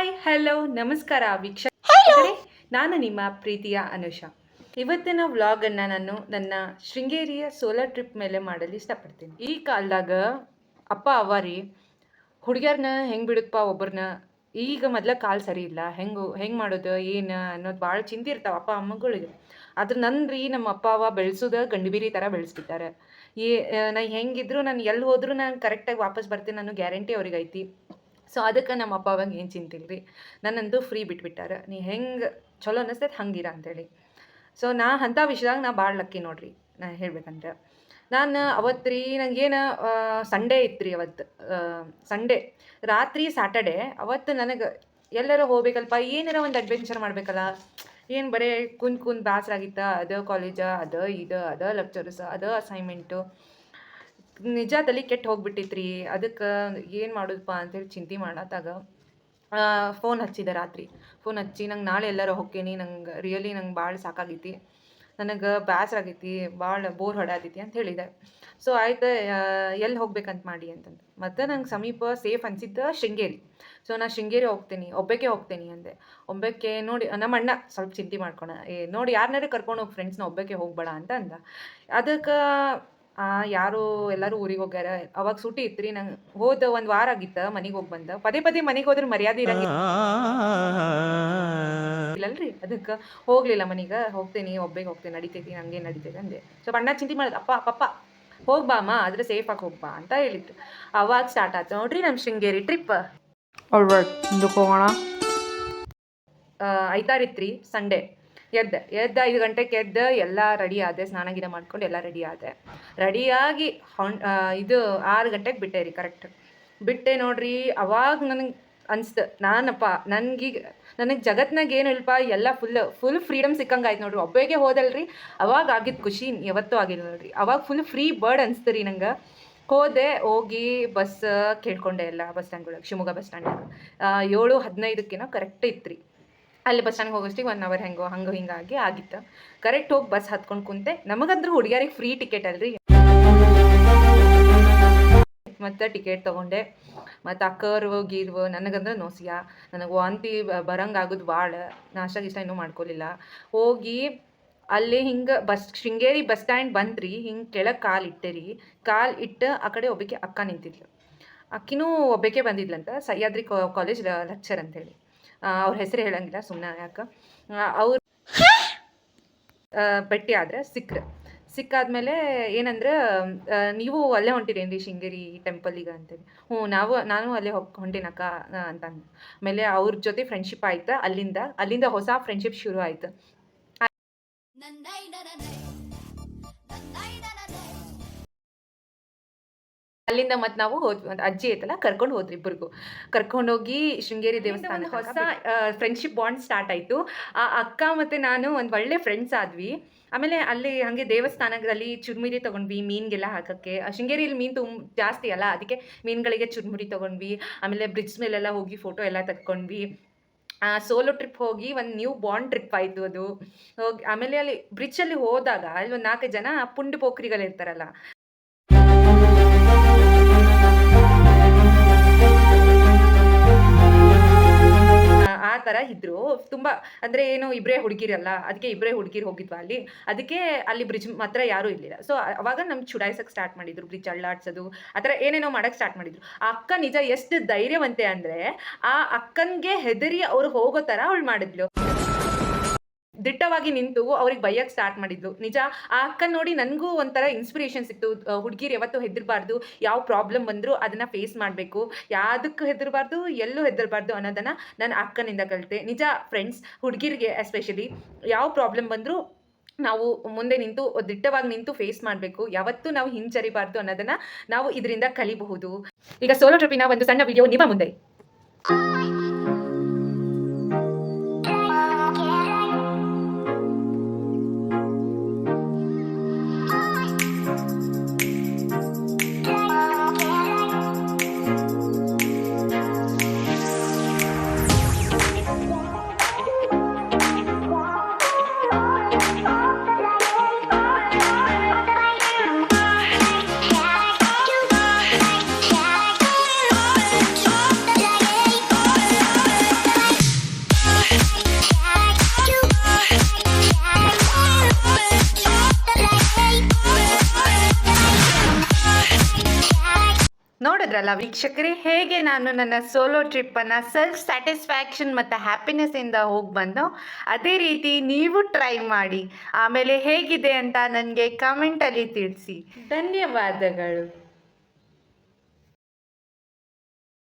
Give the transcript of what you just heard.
Hi hello ನಮಸ್ಕಾರ ವೀಕ್ಷಕರೇ, ನಾನು ನಿಮ್ಮ ಪ್ರೀತಿಯ ಅನುಷಾ. ಇವತ್ತಿನ ವ್ಲಾಗನ್ನು ನಾನು ನನ್ನ ಶೃಂಗೇರಿಯ ಸೋಲರ್ ಟ್ರಿಪ್ ಮೇಲೆ ಮಾಡಲು ಇಷ್ಟಪಡ್ತೀನಿ. ಈ ಕಾಲದಾಗ ಅಪ್ಪ ಅವರಿ ಹುಡುಗಿಯರ್ನ ಹೆಂಗೆ ಬಿಡುತ್ತಪ್ಪ ಒಬ್ಬರನ್ನ, ಈಗ ಮೊದಲ ಕಾಲು ಸರಿ ಇಲ್ಲ, ಹೆಂಗೆ ಮಾಡೋದು ಏನು ಅನ್ನೋದು ಭಾಳ ಚಿಂತೆ ಇರ್ತಾವೆ ಅಪ್ಪ ಅಮ್ಮಗಳಿಗೆ. ಆದ್ರೆ ನನ್ನ ನಮ್ಮ ಅಪ್ಪ ಅವ್ವ ಬೆಳೆಸೋದು ಗಂಡುಬೀರಿ ಥರ ಬೆಳೆಸ್ಬಿಟ್ಟಾರೆ. ನಾ ಹೆಂಗಿದ್ರು ನಾನು ಎಲ್ಲಿ ಹೋದ್ರೂ ನಾನು ಕರೆಕ್ಟಾಗಿ ವಾಪಸ್ ಬರ್ತೀನಿ ಅನ್ನೋ ಗ್ಯಾರಂಟಿ ಅವ್ರಿಗೆ ಐತಿ. ಸೊ ಅದಕ್ಕೆ ನಮ್ಮ ಅಪ್ಪ ಅವಾಗ ಏನು ಚಿಂತಿಲ್ಲ ರೀ, ನನ್ನಂತೂ ಫ್ರೀ ಬಿಟ್ಬಿಟ್ಟಾರೆ, ನೀ ಹೆಂಗೆ ಚಲೋ ಅನ್ನಿಸ್ತೈತೆ ಹಂಗಿರ ಅಂತೇಳಿ. ಸೊ ಅಂಥ ವಿಷಯದಾಗ ನಾ ಭಾಳ ಲಕ್ಕಿ ನೋಡ್ರಿ. ನಾನು ಹೇಳ್ಬೇಕಂದ್ರೆ ನಾನು ಅವತ್ತು ರೀ ನನಗೇನು ಸಂಡೇ ಇತ್ತು ರೀ, ಅವತ್ತು ಸಂಡೇ ರಾತ್ರಿ ಸ್ಯಾಟರ್ಡೆ. ಅವತ್ತು ನನಗೆ ಎಲ್ಲರೂ ಹೋಗ್ಬೇಕಲ್ಪ, ಏನಾರ ಒಂದು ಅಡ್ವೆಂಚರ್ ಮಾಡಬೇಕಲ್ಲ, ಏನು ಬರೀ ಕುಂತ್ ಬೇಸರ ಆಗಿತ್ತ, ಅದು ಕಾಲೇಜ, ಅದು ಲೆಕ್ಚರ್ಸ್, ಅದು ಅಸೈನ್ಮೆಂಟು, ನಿಜ ತಲೆ ಕೆಟ್ಟು ಹೋಗ್ಬಿಟ್ಟಿತ್ರಿ. ಅದಕ್ಕೆ ಏನು ಮಾಡೋದಪ್ಪ ಅಂತೇಳಿ ಚಿಂತೆ ಮಾಡತ್ತಾಗ ಫೋನ್ ಹಚ್ಚಿದೆ ರಾತ್ರಿ. ಫೋನ್ ಹಚ್ಚಿ ನಂಗೆ ನಾಳೆ ಎಲ್ಲರೂ ಹೋಗ್ತೀನಿ, ನಂಗೆ ರಿಯಲಿ ನಂಗೆ ಭಾಳ ಸಾಕಾಗೈತಿ, ನನಗೆ ಬೇಸರ ಆಗೈತಿ, ಭಾಳ ಬೋರ್ ಹೊಡಾತೈತಿ ಅಂತ ಹೇಳಿದೆ. ಸೊ ಆಯ್ತು, ಎಲ್ಲಿ ಹೋಗ್ಬೇಕಂತ ಮಾಡಿ ಅಂತಂದು. ಮತ್ತು ನಂಗೆ ಸಮೀಪ ಸೇಫ್ ಅನಿಸಿದ್ದು ಶೃಂಗೇರಿ. ಸೊ ನಾನು ಶೃಂಗೇರಿ ಒಬ್ಬಕ್ಕೆ ಹೋಗ್ತೀನಿ ಅಂದೆ. ಒಬ್ಬಕ್ಕೆ ನೋಡಿ ನಮ್ಮ ಅಣ್ಣ ಸ್ವಲ್ಪ ಚಿಂತೆ ಮಾಡ್ಕೊಳ, ನೋಡಿ ಯಾರನ್ನಾರು ಕರ್ಕೊಂಡು ಹೋಗಿ ಫ್ರೆಂಡ್ಸ್ನ, ಒಬ್ಬಕ್ಕೆ ಹೋಗ್ಬೇಡ ಅಂತ ಅಂದ. ಅದಕ್ಕೆ ಯಾರು ಎಲ್ಲರೂ ಊರಿಗೆ ಹೋಗ್ಯಾರ. ಅವಾಗ ಸೂಟಿ ಇತ್ತು ರೀ, ನಂಗೆ ಹೋದ ಒಂದು ವಾರ ಆಗಿತ್ತು ಮನೆಗೆ ಹೋಗಿ ಬಂದ. ಪದೇ ಮನೆಗೆ ಹೋದ್ರೆ ಮರ್ಯಾದೆ ಇರಂಗಿಲ್ಲ ಇಲ್ಲಲ್ರಿ, ಅದಕ್ಕೆ ಹೋಗ್ಲಿಲ್ಲ ಮನೆಗೆ. ಹೋಗ್ತೀನಿ ಒಬ್ಬಗೆ ಹೋಗ್ತೀನಿ, ನಡಿತೈತಿ, ನಂಗೆ ನಡಿತೈತಿ ಅಂದೆ. ಸೊ ಅಣ್ಣ ಚಿಂತೆ ಮಾಡಿದ, ಪಪ್ಪ ಹೋಗ್ಬಾ ಅಮ್ಮ, ಆದರೆ ಸೇಫಾಗಿ ಹೋಗ್ಬಾ ಅಂತ ಹೇಳಿತ್ತು. ಅವಾಗ ಸ್ಟಾರ್ಟ್ ಆಯ್ತು ನೋಡ್ರಿ ನಮ್ಮ ಶೃಂಗೇರಿ ಟ್ರಿಪ್. ಮುಂದಕ್ಕೆ ಹೋಗೋಣ. ಐತಾರಿತ್ರಿ ಸಂಡೇ. ಎದ್ದ 5 ಗಂಟೆಗೆ ಎದ್ದು ಎಲ್ಲ ರೆಡಿ ಆದೆ, ಸ್ನಾನ ಗಿನ ಮಾಡ್ಕೊಂಡು ಎಲ್ಲ ರೆಡಿ ಆದೆ. ರೆಡಿಯಾಗಿ 6 ಗಂಟೆಗೆ ಬಿಟ್ಟೆ ರೀ, ಕರೆಕ್ಟ್ ಬಿಟ್ಟೆ ನೋಡ್ರಿ. ಅವಾಗ ನನಗೆ ಅನಿಸ್ತು, ನನಗೆ ಜಗತ್ನಾಗ ಏನು ಇಲ್ಪ, ಎಲ್ಲ ಫುಲ್ ಫ್ರೀಡಮ್ ಸಿಕ್ಕಂಗೆ ಆಯ್ತು ನೋಡ್ರಿ. ಒಬ್ಬರಿಗೆ ಹೋದಲ್ರಿ, ಅವಾಗ ಆಗಿದ್ದು ಖುಷಿ ಯಾವತ್ತೂ ಆಗಿಲ್ಲ ನೋಡ್ರಿ. ಅವಾಗ ಫುಲ್ ಫ್ರೀ ಬರ್ಡ್ ಅನಿಸ್ತು ರೀ ನಂಗೆ. ಹೋಗಿ ಬಸ್ ಕೇಳ್ಕೊಂಡೆ, ಎಲ್ಲ ಬಸ್ ಸ್ಟ್ಯಾಂಡ್ಗಳಿಗೆ, ಶಿವಮೊಗ್ಗ ಬಸ್ ಸ್ಟ್ಯಾಂಡಿಗೆ 7:15 ಕರೆಕ್ಟ್ ಇತ್ತು ರೀ. ಅಲ್ಲಿ ಬಸ್ ಸ್ಟ್ಯಾಂಡ್ಗೆ ಹೋಗೋಷ್ಟಿಗೆ 1 ಅವರ್ ಹಂಗೆ ಹಿಂಗಾಗಿ ಆಗಿತ್ತು. ಕರೆಕ್ಟ್ ಹೋಗಿ ಬಸ್ ಹತ್ಕೊಂಡು ಕುಂತೆ. ನಮಗಂದ್ರೂ ಹುಡುಗಿಯರಿಗೆ ಫ್ರೀ ಟಿಕೆಟ್ ಅಲ್ರಿ, ಮತ್ತು ಟಿಕೆಟ್ ತೊಗೊಂಡೆ. ಮತ್ತು ಅಕ್ಕರ್ವು ಗೀರ್ವು ನನಗಂದ್ರೆ ನೋಸಿಯ, ನನಗೆ ವಾಂತಿ ಬರಂಗಾಗೋದು ಭಾಳ. ನಾಷ್ಟ ಇನ್ನೂ ಮಾಡ್ಕೊಲಿಲ್ಲ. ಹೋಗಿ ಅಲ್ಲಿ ಹಿಂಗೆ ಶೃಂಗೇರಿ ಬಸ್ ಸ್ಟ್ಯಾಂಡ್ ಬಂದ್ರಿ, ಹಿಂಗೆ ಕೆಳಗೆ ಕಾಲು ಇಟ್ಟು ಆ ಕಡೆ ಒಬ್ಬಕ್ಕೆ ಅಕ್ಕ ನಿಂತಿದ್ಲು. ಅಕ್ಕಿನೂ ಒಬ್ಬಕ್ಕೆ ಬಂದಿದ್ಲಂತ, ಸಹ್ಯಾದ್ರಿ ಕಾಲೇಜ್ ಲೆಕ್ಚರ್ ಅಂತೇಳಿ. ಅವ್ರ ಹೆಸರು ಹೇಳಂಗಿಲ್ಲ ಸುಮ್ಮನೆ ಯಾಕೆ. ಅವ್ರು ಭೇಟಿ ಆದ್ರೆ ಸಿಕ್ಕಾದ್ಮೇಲೆ ಏನಂದ್ರೆ, ನೀವು ಅಲ್ಲೇ ಹೊಂಟಿರೇನ್ರಿ ಶೃಂಗೇರಿ ಟೆಂಪಲಿಗೆ ಅಂತೇಳಿ. ನಾನು ಅಲ್ಲೇ ಹೊಂಟೇನಕ್ಕ ಅಂತ ಅಂದ. ಆಮೇಲೆ ಅವ್ರ ಜೊತೆ ಫ್ರೆಂಡ್ಶಿಪ್ ಆಯ್ತು. ಅಲ್ಲಿಂದ ಹೊಸ ಫ್ರೆಂಡ್ಶಿಪ್ ಶುರು ಆಯ್ತು. ಅಲ್ಲಿಂದ ಮತ್ತೆ ನಾವು ಅಜ್ಜಿ ಐತಲ್ಲ ಕರ್ಕೊಂಡು ಹೋದ್ರಿ, ಇಬ್ಬರಿಗೂ ಕರ್ಕೊಂಡೋಗಿ ಶೃಂಗೇರಿ ದೇವಸ್ಥಾನ ಹೊಸ ಫ್ರೆಂಡ್ಶಿಪ್ ಬಾಂಡ್ ಸ್ಟಾರ್ಟ್ ಆಯಿತು. ಆ ಅಕ್ಕ ಮತ್ತು ನಾನು ಒಂದು ಒಳ್ಳೆ ಫ್ರೆಂಡ್ಸ್ ಆದ್ವಿ. ಆಮೇಲೆ ಅಲ್ಲಿ ಹಾಗೆ ದೇವಸ್ಥಾನದಲ್ಲಿ ಚುರ್ಮುರಿ ತೊಗೊಂಡ್ವಿ ಮೀನಿಗೆಲ್ಲ ಹಾಕೋಕ್ಕೆ. ಶೃಂಗೇರಿಯಲ್ಲಿ ಮೀನು ಜಾಸ್ತಿ ಅಲ್ಲ, ಅದಕ್ಕೆ ಮೀನುಗಳಿಗೆ ಚುರ್ಮುರಿ ತೊಗೊಂಡ್ವಿ. ಆಮೇಲೆ ಬ್ರಿಡ್ಜ್ ಮೇಲೆಲ್ಲ ಹೋಗಿ ಫೋಟೋ ಎಲ್ಲ ತೆಕ್ಕೊಂಡ್ವಿ. ಸೋಲೋ ಟ್ರಿಪ್ ಹೋಗಿ ಒಂದು ನ್ಯೂ ಬಾಂಡ್ ಟ್ರಿಪ್ ಆಯಿತು ಅದು. ಹೋಗಿ ಆಮೇಲೆ ಅಲ್ಲಿ ಬ್ರಿಡ್ಜಲ್ಲಿ ಹೋದಾಗ ಅಲ್ಲಿ ಒಂದು 4 ಜನ ಪುಂಡು ಪೋಖ್ರಿಗಳಿರ್ತಾರಲ್ಲ, ಆ ಥರ ಇದ್ರು. ತುಂಬ ಅಂದರೆ ಏನು, ಇಬ್ಬರೇ ಹುಡುಗಿರಲ್ಲ, ಅದಕ್ಕೆ ಇಬ್ಬರೇ ಹುಡುಗಿರು ಹೋಗಿದ್ವಾ ಅಲ್ಲಿ. ಅದಕ್ಕೆ ಅಲ್ಲಿ ಬ್ರಿಡ್ಜ್ ಮಾತ್ರ ಯಾರೂ ಇರಲಿಲ್ಲ. ಸೊ ಅವಾಗ ನಮ್ಗೆ ಚುಡಾಯಿಸೋಕ್ಕೆ ಸ್ಟಾರ್ಟ್ ಮಾಡಿದ್ರು, ಬ್ರಿಡ್ಜ್ ಅಳ್ಳಾಡ್ಸೋದು ಆ ಥರ ಏನೇನೋ ಮಾಡೋಕ್ಕೆ ಸ್ಟಾರ್ಟ್ ಮಾಡಿದ್ರು. ಆ ಅಕ್ಕ ನಿಜ ಎಷ್ಟು ಧೈರ್ಯವಂತೆ ಅಂದರೆ, ಆ ಅಕ್ಕನಿಗೆ ಹೆದರಿ ಅವ್ರು ಹೋಗೋ ಥರ ಅವಳು ಮಾಡಿದ್ಲು. ದಿಟ್ಟವಾಗಿ ನಿಂತು ಅವ್ರಿಗೆ ಬೈಯಕ್ಕೆ ಸ್ಟಾರ್ಟ್ ಮಾಡಿದ್ಲು. ನಿಜ ಆ ಅಕ್ಕ ನೋಡಿ ನನಗೂ ಒಂಥರ ಇನ್ಸ್ಪಿರೇಷನ್ ಸಿಕ್ತು. ಹುಡುಗಿರು ಯಾವತ್ತೂ ಹೆದರಬಾರ್ದು, ಯಾವ ಪ್ರಾಬ್ಲಮ್ ಬಂದರೂ ಅದನ್ನು ಫೇಸ್ ಮಾಡಬೇಕು, ಯಾವುದಕ್ಕೂ ಹೆದರಬಾರ್ದು, ಎಲ್ಲೂ ಹೆದರಬಾರ್ದು ಅನ್ನೋದನ್ನು ನಾನು ಅಕ್ಕನಿಂದ ಕಲಿತೆ. ನಿಜ ಫ್ರೆಂಡ್ಸ್, ಹುಡುಗಿರಿಗೆ ಎಸ್ಪೆಷಲಿ ಯಾವ ಪ್ರಾಬ್ಲಮ್ ಬಂದರೂ ನಾವು ಮುಂದೆ ನಿಂತು ದಿಟ್ಟವಾಗಿ ನಿಂತು ಫೇಸ್ ಮಾಡಬೇಕು, ಯಾವತ್ತೂ ನಾವು ಹಿಂಜರಿಬಾರ್ದು ಅನ್ನೋದನ್ನು ನಾವು ಇದರಿಂದ ಕಲಿಬಹುದು. ಈಗ ಸೋಲೋ ಟ್ರಿಪ್ಪಿನ ಒಂದು ಸಣ್ಣ ವಿಡಿಯೋ ನಿಮ್ಮ ಮುಂದೆ. ನೋಡಿದ್ರಲ್ಲ ವೀಕ್ಷಕರೇ, ಹೇಗೆ ನಾನು ನನ್ನ ಸೋಲೋ ಟ್ರಿಪ್ಪನ್ನು ಸೆಲ್ಫ್ ಸ್ಯಾಟಿಸ್ಫ್ಯಾಕ್ಷನ್ ಮತ್ತು ಹ್ಯಾಪಿನೆಸ್ಸಿಂದ ಹೋಗಿ ಬಂದು, ಅದೇ ರೀತಿ ನೀವು ಟ್ರೈ ಮಾಡಿ ಆಮೇಲೆ ಹೇಗಿದೆ ಅಂತ ನನಗೆ ಕಮೆಂಟಲ್ಲಿ ತಿಳಿಸಿ. ಧನ್ಯವಾದಗಳು.